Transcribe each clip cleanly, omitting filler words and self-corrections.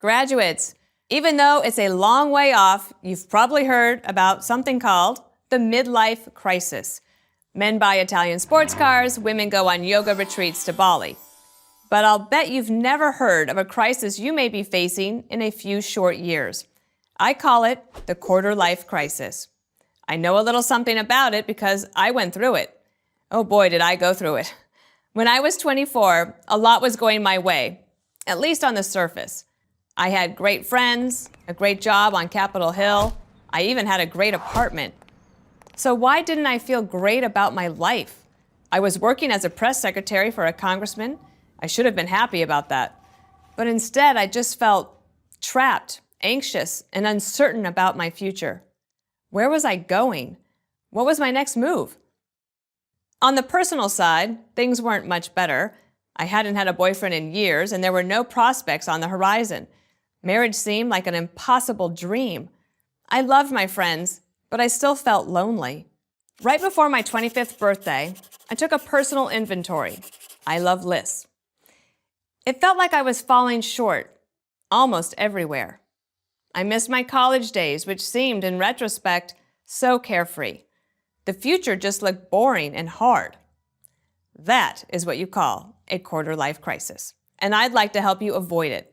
Graduates, even though it's a long way off, you've probably heard about something called the midlife crisis. Men buy Italian sports cars, women go on yoga retreats to Bali. But I'll bet you've never heard of a crisis you may be facing in a few short years. I call it the quarter-life crisis. I know a little something about it because I went through it. Oh boy, did I go through it. When I was 24, a lot was going my way, at least on the surface. I had great friends, a great job on Capitol Hill. I even had a great apartment. So why didn't I feel great about my life? I was working as a press secretary for a congressman. I should have been happy about that. But instead, I just felt trapped, anxious, and uncertain about my future. Where was I going? What was my next move? On the personal side, things weren't much better. I hadn't had a boyfriend in years, and there were no prospects on the horizon. Marriage seemed like an impossible dream. I loved my friends, but I still felt lonely. Right before my 25th birthday, I took a personal inventory. I love lists. It felt like I was falling short, almost everywhere. I missed my college days, which seemed, in retrospect, so carefree. The future just looked boring and hard. That is what you call a quarter-life crisis, and I'd like to help you avoid it.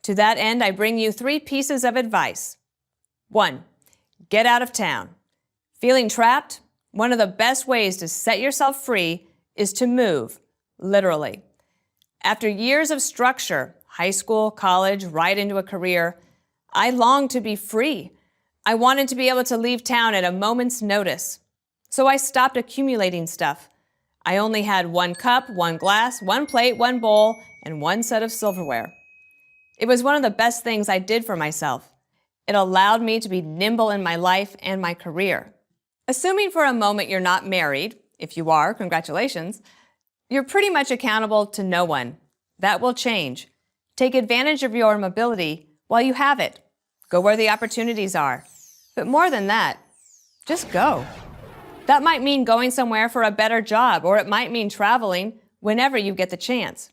To that end, I bring you 3 pieces of advice. 1, get out of town. Feeling trapped? One of the best ways to set yourself free is to move, literally. After years of structure, high school, college, right into a career, I longed to be free. I wanted to be able to leave town at a moment's notice. So I stopped accumulating stuff. I only had 1 cup, 1 glass, 1 plate, 1 bowl, and 1 set of silverware. It was one of the best things I did for myself. It allowed me to be nimble in my life and my career. Assuming for a moment you're not married, if you are, congratulations, you're pretty much accountable to no one. That will change. Take advantage of your mobility while you have it. Go where the opportunities are. But more than that, just go. That might mean going somewhere for a better job, or it might mean traveling whenever you get the chance.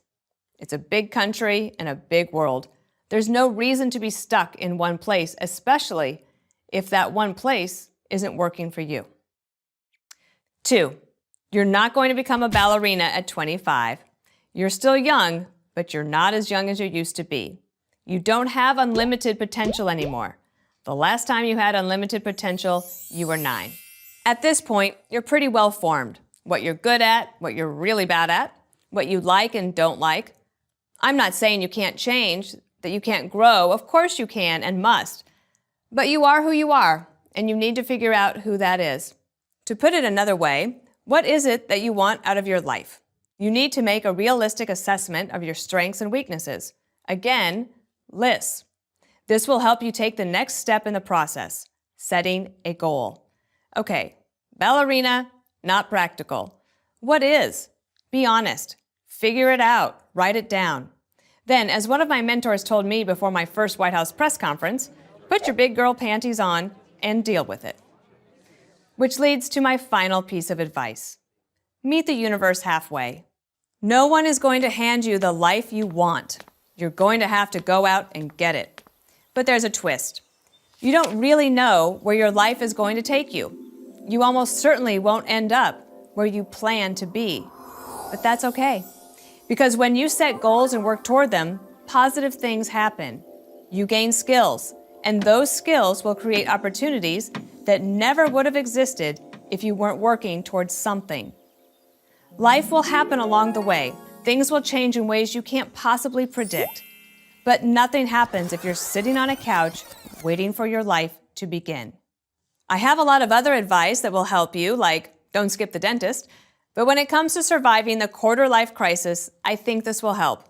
It's a big country and a big world. There's no reason to be stuck in one place, especially if that one place isn't working for you. 2, you're not going to become a ballerina at 25. You're still young, but you're not as young as you used to be. You don't have unlimited potential anymore. The last time you had unlimited potential, you were 9. At this point, you're pretty well formed. What you're good at, what you're really bad at, what you like and don't like. I'm not saying you can't change, that you can't grow. Of course you can and must. But you are who you are, and you need to figure out who that is. To put it another way, what is it that you want out of your life? You need to make a realistic assessment of your strengths and weaknesses. Again, lists. This will help you take the next step in the process, setting a goal. Okay, ballerina, not practical. What is? Be honest. Figure it out. Write it down. Then, as one of my mentors told me before my first White House press conference, put your big girl panties on and deal with it. Which leads to my final piece of advice. Meet the universe halfway. No one is going to hand you the life you want. You're going to have to go out and get it. But there's a twist. You don't really know where your life is going to take you. You almost certainly won't end up where you plan to be. But that's okay. Because when you set goals and work toward them, positive things happen. You gain skills, and those skills will create opportunities that never would have existed if you weren't working towards something. Life will happen along the way. Things will change in ways you can't possibly predict. But nothing happens if you're sitting on a couch waiting for your life to begin. I have a lot of other advice that will help you, like don't skip the dentist. But when it comes to surviving the quarter-life crisis, I think this will help.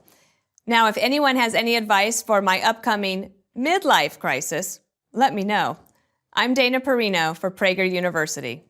Now, if anyone has any advice for my upcoming midlife crisis, let me know. I'm Dana Perino for Prager University.